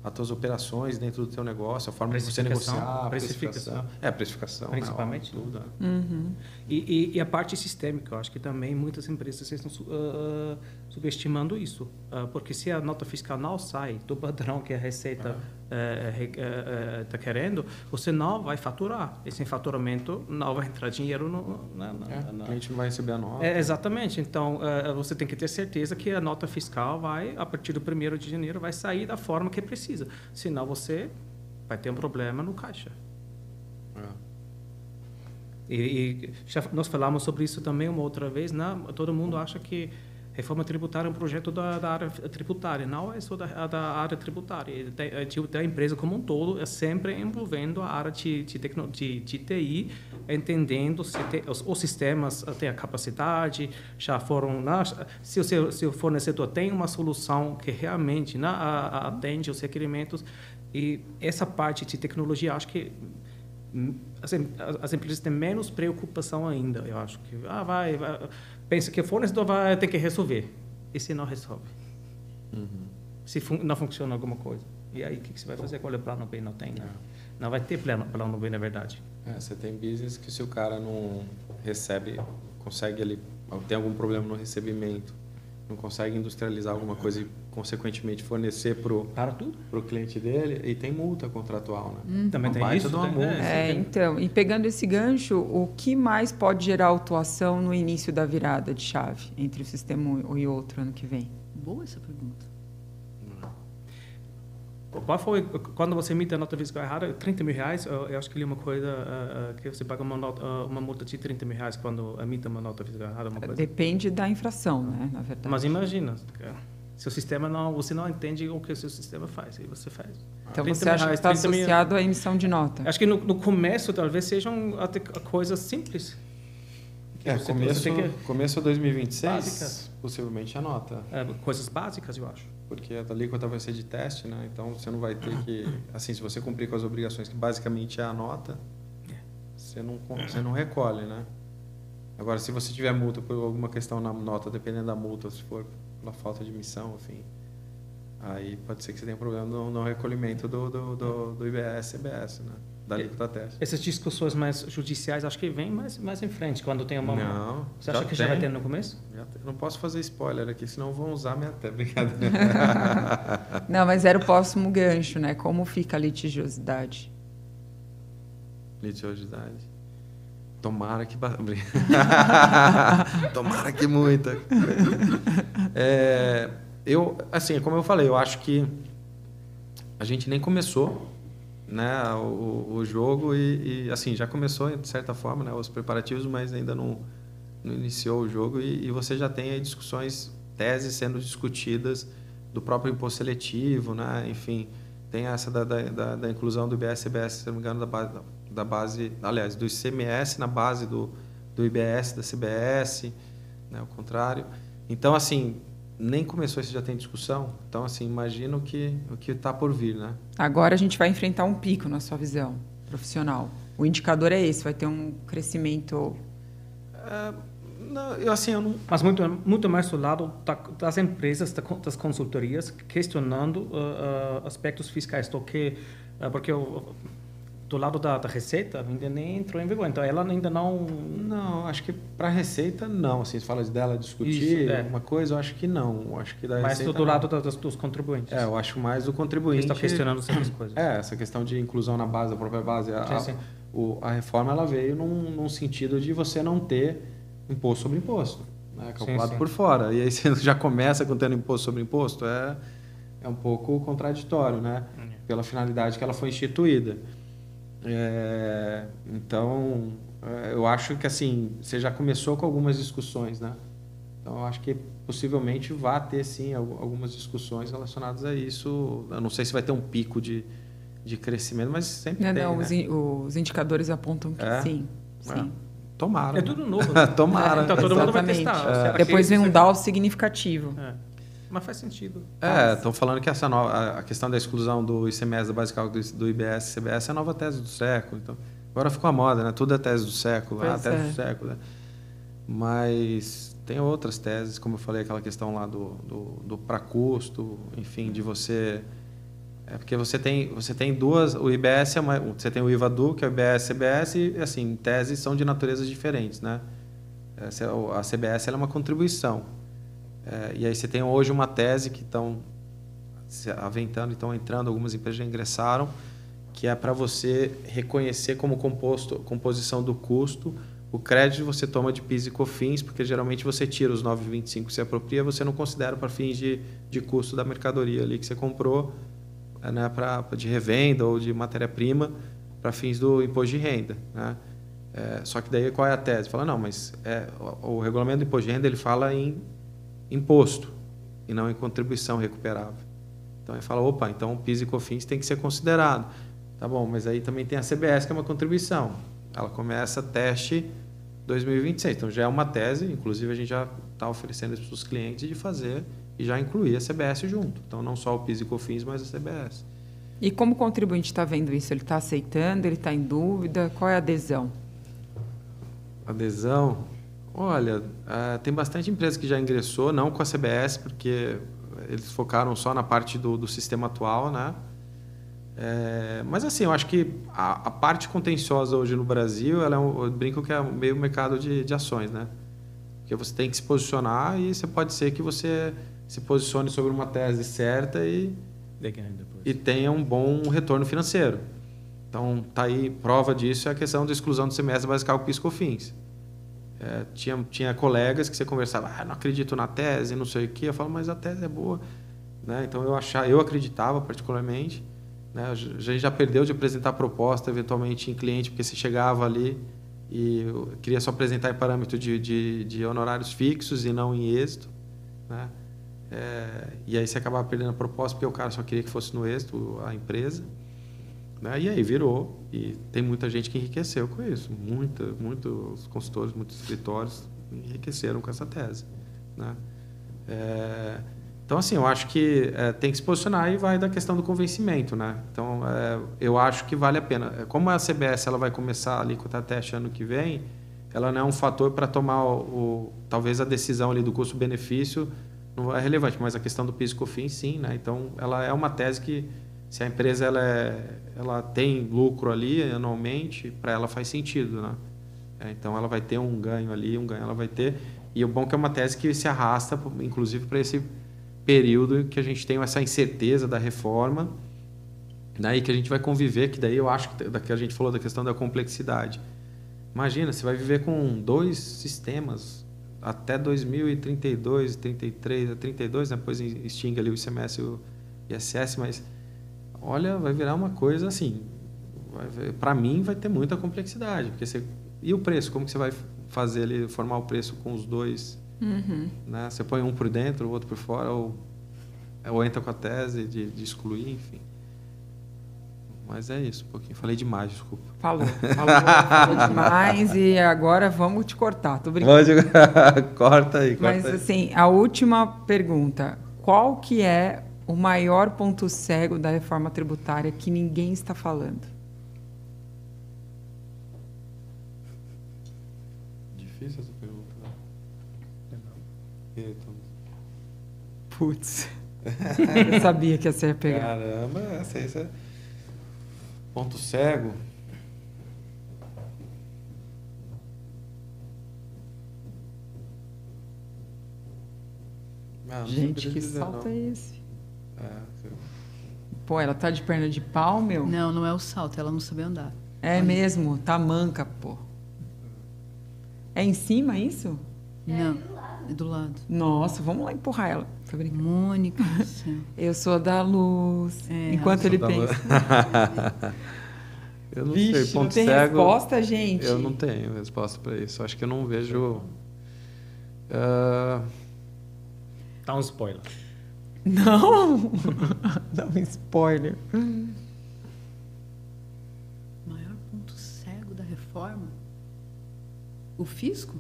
as tuas operações dentro do teu negócio, a forma de você negociar, precificação. Precificação. Principalmente. Né? Tudo. E a parte sistêmica, eu acho que também muitas empresas estão subestimando isso. Porque se a nota fiscal não sai do padrão que a Receita está querendo, você não vai faturar. E sem faturamento não vai entrar dinheiro O cliente não vai receber a nota. Exatamente. Então, você tem que ter certeza que a nota fiscal vai, a partir do 1º de janeiro, vai sair da forma que precisa. Senão você vai ter um problema no caixa. E nós falamos sobre isso também uma outra vez, né? Todo mundo acha que reforma tributária é um projeto da área tributária. Não é só da área tributária. Da empresa como um todo, é sempre envolvendo a área de TI, entendendo se os sistemas têm a capacidade, já foram... Se o fornecedor tem uma solução que realmente atende os requerimentos. E essa parte de tecnologia, acho que as empresas têm menos preocupação ainda. Eu acho que pensa que o fornecedor vai ter que resolver. E se não resolve? Se não funciona alguma coisa. E aí, o que você vai fazer? Qual é o plano B? Não tem. Não vai ter plano B, na verdade. Você tem business que se o cara não recebe, consegue ali, tem algum problema no recebimento, não consegue industrializar alguma coisa e, consequentemente, fornecer para o cliente dele, e tem multa contratual, né? Também tem isso. Então, e pegando esse gancho, o que mais pode gerar autuação no início da virada de chave entre o sistema um e outro ano que vem? Boa essa pergunta. Qual foi, quando você emite a nota fiscal errada, R$30.000, eu acho que li uma coisa que você paga uma multa de R$30.000 quando emite uma nota fiscal errada. Uma coisa. Depende da infração, né, na verdade. Mas imagina, seu sistema você não entende o que o seu sistema faz, e você faz. Então você acha que está associado à emissão de nota? Acho que no começo talvez sejam até coisas simples. Começo de 2026, básicas. Possivelmente a nota. Coisas básicas, eu acho. Porque a alíquota vai ser de teste, né? Então você não vai ter que... Assim, se você cumprir com as obrigações, que basicamente é a nota, você não recolhe, né? Agora, se você tiver multa por alguma questão na nota, dependendo da multa, se for pela falta de emissão, enfim, aí pode ser que você tenha problema no recolhimento do IBS, CBS, né? Da alíquota teste. Essas discussões mais judiciais, acho que vem mais em frente, quando tem uma... Não. Você acha que já vai ter no começo? Não posso fazer spoiler aqui, senão vão usar minha brincadeira. Não, mas era o próximo gancho, né? Como fica a litigiosidade? Litigiosidade? Tomara que... Tomara que muita. Assim, como eu falei, eu acho que a gente nem começou, né, o jogo e assim, já começou de certa forma, né, os preparativos, mas ainda não iniciou o jogo e você já tem aí discussões, teses sendo discutidas do próprio imposto seletivo, né, enfim, tem essa da inclusão do IBS, CBS, se não me engano, da base, aliás, do ICMS na base do IBS, da CBS, né, ao contrário. Então, assim, nem começou, isso já tem discussão. Então, assim, imagino o que está por vir, né? Agora a gente vai enfrentar um pico na sua visão profissional. O indicador é esse, vai ter um crescimento... eu não... Mas muito mais do lado das empresas, das consultorias, questionando aspectos fiscais. Porque do lado da Receita ainda nem entrou em vigor, então ela ainda não... Não, acho que para a Receita não, assim, você fala dela discutir uma coisa, eu acho que não. Eu acho que da mais Receita, do lado dos contribuintes. Eu acho mais do contribuinte. Eles estão questionando essas coisas. Essa questão de inclusão na base, da própria base. A reforma ela veio num sentido de você não ter imposto sobre imposto, né, calculado por fora. E aí você já começa com tendo imposto sobre imposto, é um pouco contraditório, né? Pela finalidade que ela foi instituída. Então, eu acho que assim, você já começou com algumas discussões, né? Então, eu acho que possivelmente vai ter, sim, algumas discussões relacionadas a isso. Eu não sei se vai ter um pico de crescimento, mas sempre tem, né? Os indicadores apontam que sim. Tomara. É tudo novo. Né? Tomara. Então, todo mundo vai testar. Depois vem um DAO significativo. Mas faz sentido. Estão falando que a questão da exclusão do ICMS da base de cálculo do IBS e CBS é a nova tese do século. Então, agora ficou a moda, né? Tudo é tese do século, tese do século. Né? Mas tem outras teses, como eu falei, aquela questão lá do para custo, enfim, de você... porque você tem duas... O IBS você tem o IVADU, que é o IBS CBS, e, assim, teses são de naturezas diferentes, né? A CBS ela é uma contribuição. E aí você tem hoje uma tese que estão se aventando, estão entrando, algumas empresas já ingressaram, que é para você reconhecer como composição do custo o crédito você toma de PIS e COFINS, porque geralmente você tira os 9,25 que você apropria, você não considera para fins de custo da mercadoria ali que você comprou, né, de revenda ou de matéria-prima, para fins do imposto de renda, né? Só que daí qual é a tese? Fala, não, mas o regulamento do imposto de renda ele fala em imposto e não em contribuição recuperável. Então ele fala, opa, então o PIS e COFINS tem que ser considerado. Tá bom, mas aí também tem a CBS, que é uma contribuição. Ela começa teste 2026. Então já é uma tese, inclusive a gente já está oferecendo isso para os clientes de fazer e já incluir a CBS junto. Então não só o PIS e COFINS, mas a CBS. E como o contribuinte está vendo isso? Ele está aceitando? Ele está em dúvida? Qual é a adesão? Adesão? Olha, tem bastante empresa que já ingressou, não com a CBS, porque eles focaram só na parte do sistema atual, né? Mas assim, eu acho que a parte contenciosa hoje no Brasil, eu brinco que é meio mercado de ações, né? Porque você tem que se posicionar e pode ser que você se posicione sobre uma tese certa e tenha um bom retorno financeiro. Então, tá aí, prova disso é a questão da exclusão do semestre basical com PIS/COFINS. Tinha colegas que você conversava, não acredito na tese, não sei o quê. Eu falo, mas a tese é boa, né? Então, eu acreditava particularmente. Né? A gente já perdeu de apresentar proposta, eventualmente, em cliente, porque você chegava ali e queria só apresentar em parâmetro de honorários fixos e não em êxito, né? E aí você acabava perdendo a proposta porque o cara só queria que fosse no êxito, a empresa. Né? E aí virou, e tem muita gente que enriqueceu com isso. Muitos consultores, muitos escritórios enriqueceram com essa tese. Né? Então, assim, eu acho que tem que se posicionar e vai da questão do convencimento. Né? Então, eu acho que vale a pena. Como a CBS ela vai começar ali com o teste ano que vem, ela não é um fator para tomar, talvez, a decisão ali do custo-benefício não é relevante, mas a questão do PIS/COFINS, sim. Né? Então, ela é uma tese que, se a empresa ela tem lucro ali anualmente, para ela faz sentido. Né? Então, ela vai ter um ganho ali, ela vai ter. E o bom é que é uma tese que se arrasta, inclusive, para esse período que a gente tem essa incerteza da reforma, né? E que a gente vai conviver, que daí eu acho que a gente falou da questão da complexidade. Imagina, você vai viver com 2 sistemas até 2032, 33, 32, né? Depois extingue ali o ICMS e o ISS, mas olha, vai virar uma coisa assim, para mim vai ter muita complexidade, porque e o preço, como que você vai fazer ali, formar o preço com os dois? Uhum. Né? Você põe um por dentro, o outro por fora, ou entra com a tese de excluir, enfim. Mas é isso, um pouquinho. Falei demais, desculpa. Falou demais e agora vamos te cortar. Tô brincando. Corta aí. Mas assim, a última pergunta. Qual que é o maior ponto cego da reforma tributária que ninguém está falando? Difícil essa pergunta, né? Putz. Eu sabia que ia pegar. Caramba, esse é ponto cego. Gente, que salto é esse? Pô, ela tá de perna de pau, meu? Não, não é o salto, ela não sabe andar. É mesmo, tá manca, pô. É em cima isso? Não, é do lado. Nossa, vamos lá empurrar ela. Tô brincando. Mônica do céu. Eu sou da luz. Enquanto ele pensa. Eu não Vixe, sei, ponto não tem cego. resposta, gente? Eu não tenho resposta para isso. Acho que eu não vejo. Dá um spoiler. Não! Dá um spoiler. Maior ponto cego da reforma? O fisco?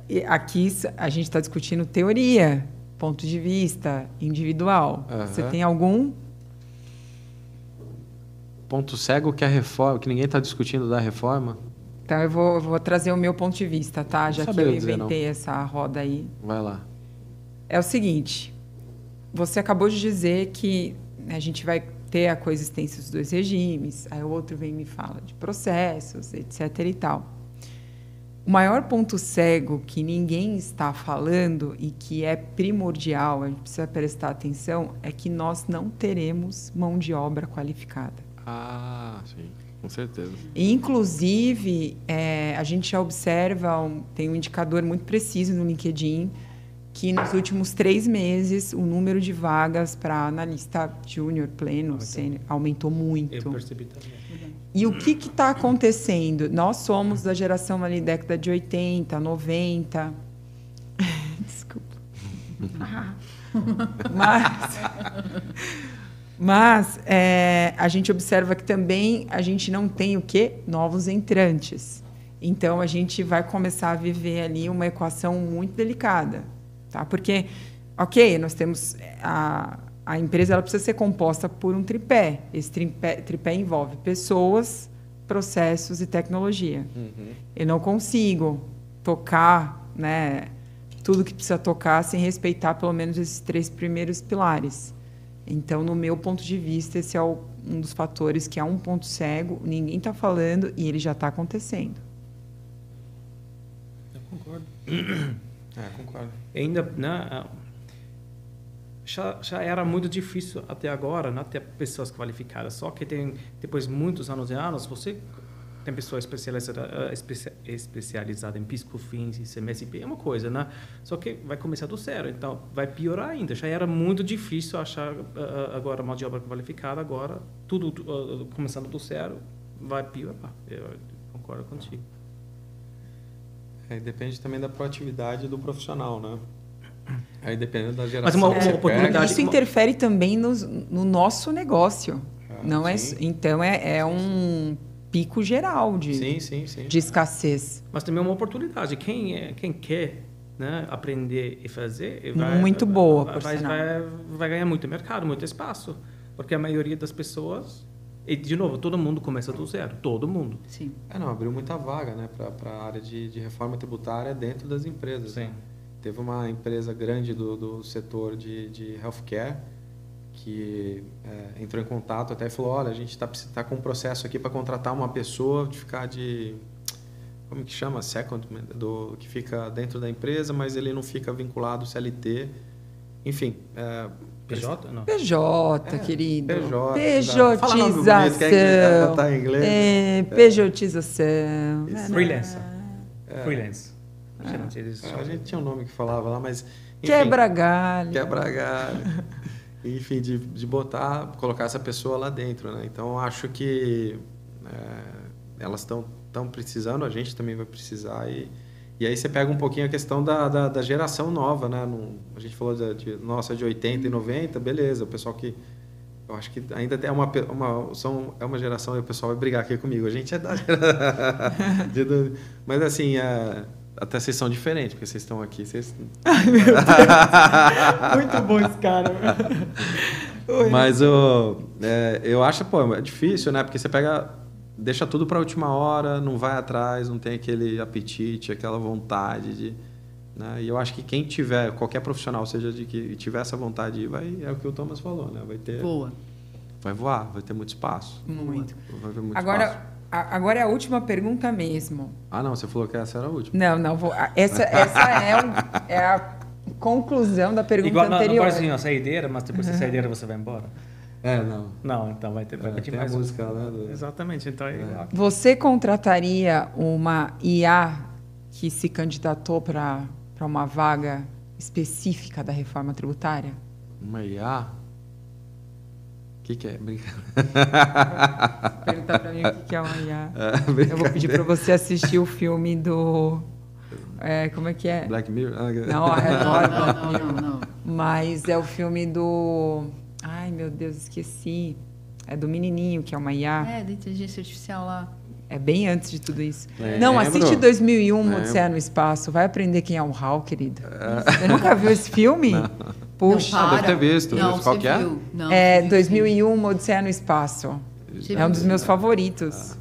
E aqui a gente está discutindo teoria, ponto de vista individual. Você tem algum? Ponto cego que a reforma, que ninguém está discutindo da reforma? Então, eu vou trazer o meu ponto de vista, tá? Já que eu inventei não. essa roda aí. Vai lá. É o seguinte, você acabou de dizer que a gente vai ter a coexistência dos dois regimes, aí o outro vem e me fala de processos, etc. e tal. O maior ponto cego que ninguém está falando e que é primordial, a gente precisa prestar atenção, é que nós não teremos mão de obra qualificada. Ah, sim, com certeza. Inclusive, a gente já observa, tem um indicador muito preciso no LinkedIn, que nos últimos 3 meses o número de vagas para analista júnior, pleno, sênior, aumentou muito. Eu percebi também. E o que está acontecendo? Nós somos da geração ali, década de 80, 90. Desculpa. Mas a gente observa que também a gente não tem o quê? Novos entrantes. Então, a gente vai começar a viver ali uma equação muito delicada. Tá? Porque, ok, nós temos... A empresa ela precisa ser composta por um tripé. Esse tripé envolve pessoas, processos e tecnologia. Eu não consigo tocar, né, tudo que precisa tocar sem respeitar pelo menos esses 3 primeiros pilares. Então, no meu ponto de vista, esse é um dos fatores que é um ponto cego, ninguém está falando e ele já está acontecendo. Eu concordo. Concordo. Ainda, né, já era muito difícil até agora, né, ter pessoas qualificadas. Só que depois de muitos anos e anos, você tem pessoa especializada em PIS/COFINS e CMS/IP, é uma coisa, né? Só que vai começar do zero, então vai piorar ainda. Já era muito difícil achar agora mão de obra qualificada, agora tudo começando do zero vai piorar. Eu concordo contigo. Depende também da proatividade do profissional, né? Aí dependendo da geração. Mas uma oportunidade. Isso interfere também no nosso negócio. Não é, sim. então é um pico geral de escassez. Mas também é uma oportunidade. Quem quer, né, aprender e fazer... Muito boa, por sinal. Vai ganhar muito mercado, muito espaço. Porque a maioria das pessoas... E, de novo, todo mundo começa do zero. Todo mundo. Sim. Abriu muita vaga, né, para a área de reforma tributária dentro das empresas. Sim. Né? Teve uma empresa grande do setor de healthcare que entrou em contato até e falou, olha, a gente está com um processo aqui para contratar uma pessoa de ficar de... Como que chama? Secondment, que fica dentro da empresa, mas ele não fica vinculado ao CLT. Enfim... PJ? Não. PJ, querido. PJ. PJização. Tá em inglês. PJização. Freelancer. Freelance. A gente tinha um nome que falava lá, mas... Enfim, Quebra-galho. Enfim, de colocar essa pessoa lá dentro, né? Então, acho que elas estão precisando, a gente também vai precisar. E aí você pega um pouquinho a questão da geração nova, né? A gente falou de 80 e 90, beleza. O pessoal que... Eu acho que ainda é uma geração, e o pessoal vai brigar aqui comigo. A gente é da geração... Mas, assim... Até vocês são diferentes, porque vocês estão aqui. Ai, meu Deus! Muito bom esse cara. Mas eu acho, é difícil, né? Porque você deixa tudo para a última hora, não vai atrás, não tem aquele apetite, aquela vontade né? E eu acho que quem tiver, qualquer profissional, seja de que tiver essa vontade, é o que o Thomas falou, né? Vai voar, vai ter muito espaço. Muito. Vai ter muito espaço. Agora é a última pergunta mesmo. Ah, não, você falou que essa era a última. Não, essa é a conclusão da pergunta anterior. Igual na saideira, mas depois da saideira você vai embora. Não. Não, então vai ter mais a música, né? Exatamente, então Você contrataria uma IA que se candidatou para uma vaga específica da reforma tributária? Uma IA? O que é? Brincadeira. Perguntar para mim o que é uma IA. Eu vou pedir para você assistir o filme do... como é que é? Black Mirror? Não. Mas é o filme do... Ai, meu Deus, esqueci. É do menininho, que é uma IA. Da inteligência artificial lá. É bem antes de tudo isso. Não, assiste 2001, Odisseia no Espaço. Vai aprender quem é o HAL, querido. Você nunca viu esse filme? Não. Puxa. Deve ter visto. Não, qual que é? Não, 2001, Odisseia no Espaço. É um dos meus favoritos.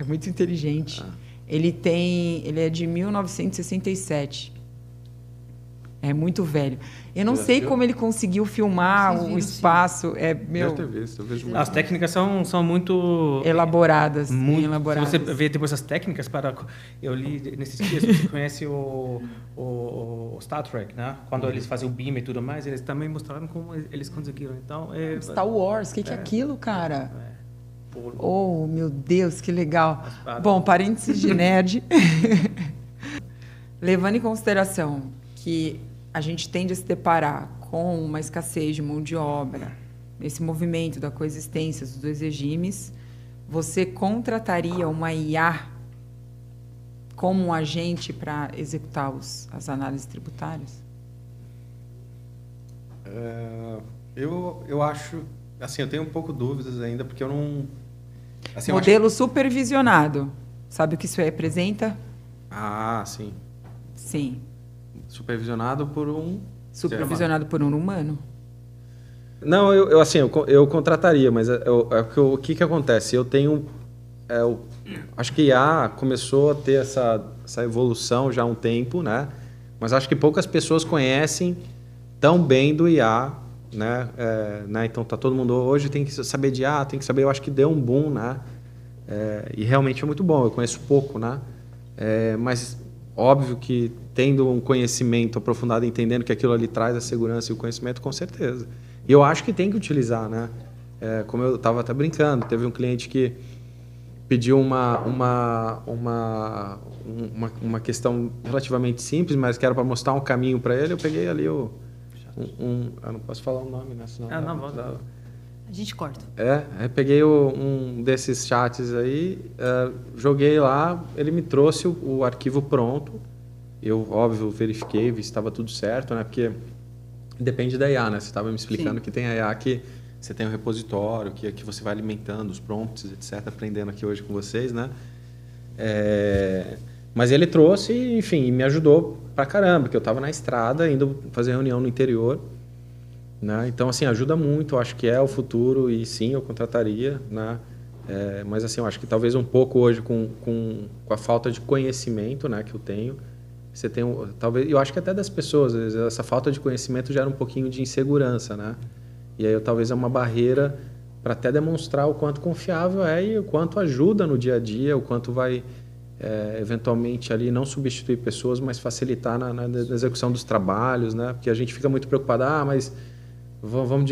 É muito inteligente. Ele é de 1967. É muito velho. Eu não sei como ele conseguiu filmar o espaço. Deve ter visto, eu vejo muito. As técnicas são muito... Elaboradas. Muito, elaboradas. se você vê depois as técnicas para... Eu li nesses dias, você conhece o Star Trek, né? Quando eles fazem o beam e tudo mais, eles também mostraram como eles conseguiram. Então, Star Wars, o que é aquilo, cara? Oh, meu Deus, que legal. Bom, parênteses de nerd. Levando em consideração que a gente tende a se deparar com uma escassez de mão de obra, esse movimento da coexistência dos dois regimes, você contrataria uma IA como um agente para executar as análises tributárias? Eu acho... Assim, eu tenho um pouco dúvidas ainda, porque eu não... Assim, Modelo supervisionado. Sabe o que isso representa? Ah, sim. Sim. Supervisionado por um... Supervisionado por um humano. Não, eu contrataria, mas o que acontece? Eu tenho... acho que IA começou a ter essa evolução já há um tempo, né? Mas acho que poucas pessoas conhecem tão bem do IA, né? Então tá todo mundo hoje tem que saber de IA, tem que saber. Eu acho que deu um boom, né? E realmente é muito bom. Eu conheço pouco, né? Mas óbvio que tendo um conhecimento aprofundado, entendendo que aquilo ali traz a segurança e o conhecimento, com certeza. E eu acho que tem que utilizar, né? Como eu estava até brincando, teve um cliente que pediu uma questão relativamente simples, mas que era para mostrar um caminho para ele. Eu peguei ali eu não posso falar o nome, né? Senão não vou. A gente corta. Peguei um desses chats aí, joguei lá, ele me trouxe o arquivo pronto. Eu, óbvio, verifiquei, vi se estava tudo certo, né? Porque depende da IA, né? Você estava me explicando que tem a IA que você tem um repositório, que você vai alimentando os prompts, etc. Aprendendo aqui hoje com vocês, né? Mas ele trouxe, enfim, me ajudou pra caramba, porque eu estava na estrada, indo fazer reunião no interior, né? Então, assim, ajuda muito, eu acho que é o futuro e sim, eu contrataria, né? Mas, assim, eu acho que talvez um pouco hoje com a falta de conhecimento, né, que eu tenho, você tem, talvez, eu acho que até das pessoas, às vezes, essa falta de conhecimento gera um pouquinho de insegurança, né? E aí talvez é uma barreira para até demonstrar o quanto confiável é e o quanto ajuda no dia a dia, o quanto vai eventualmente ali não substituir pessoas, mas facilitar na execução dos trabalhos, né? Porque a gente fica muito preocupado, mas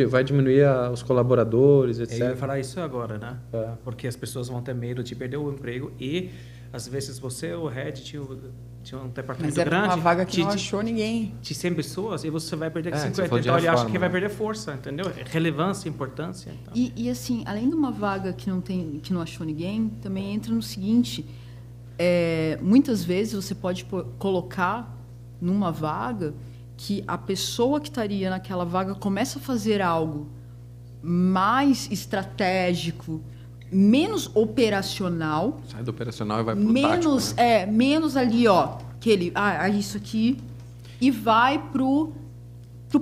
vai diminuir os colaboradores, etc. Eu ia falar isso agora, né? Porque as pessoas vão ter medo de perder o emprego e às vezes você, o head, tinha um departamento grande... Mas era uma vaga que não achou ninguém. De 100 pessoas e você vai perder 50. Então ele acha que vai perder força, entendeu? Relevância, importância. Então. E assim, além de uma vaga que não achou ninguém, também entra no seguinte... muitas vezes você pode colocar numa vaga que a pessoa que estaria naquela vaga começa a fazer algo mais estratégico, menos operacional. Sai do operacional e vai pro tático, né? Menos ali, isso aqui, e vai pro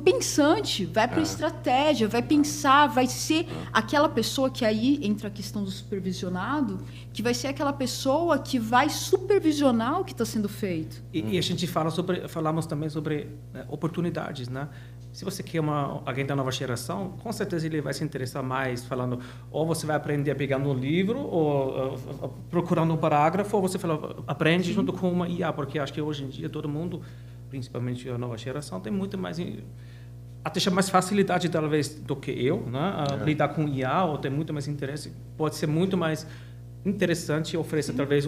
pensante, vai para a estratégia, vai pensar, vai ser aquela pessoa que aí entra a questão do supervisionado, que vai ser aquela pessoa que vai supervisionar o que está sendo feito. E a gente falamos também sobre oportunidades, né? Se você quer alguém da nova geração, com certeza ele vai se interessar mais falando, ou você vai aprender pegando um livro, ou procurando um parágrafo, ou você aprende junto com uma IA, porque acho que hoje em dia todo mundo, principalmente a nova geração, tem muito mais, até mais facilidade talvez do que eu, né? Lidar com IA, ou tem muito mais interesse, pode ser muito mais interessante oferecer talvez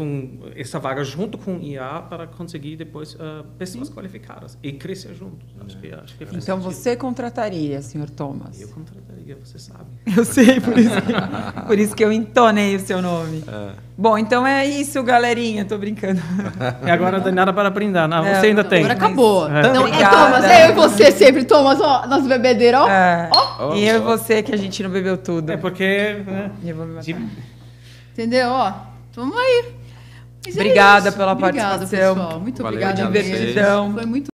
essa vaga junto com o IA para conseguir depois pessoas qualificadas e crescer juntos. Acho que então você contrataria, Sr. Thomas? Eu contrataria, você sabe. Eu sei, por isso que eu entonei o seu nome. Bom, então é isso, galerinha. Tô brincando. E agora não tem nada para brindar, não? Você ainda tem. Agora acabou. Então, Thomas, eu e você sempre, Thomas, nas bebedeiras, E eu e você que a gente não bebeu tudo. É porque... Eu vou me matar. Entendeu? Tamo aí. Obrigada pela participação. Pessoal. Muito Valeu, obrigada mesmo. Divertidão. Foi muito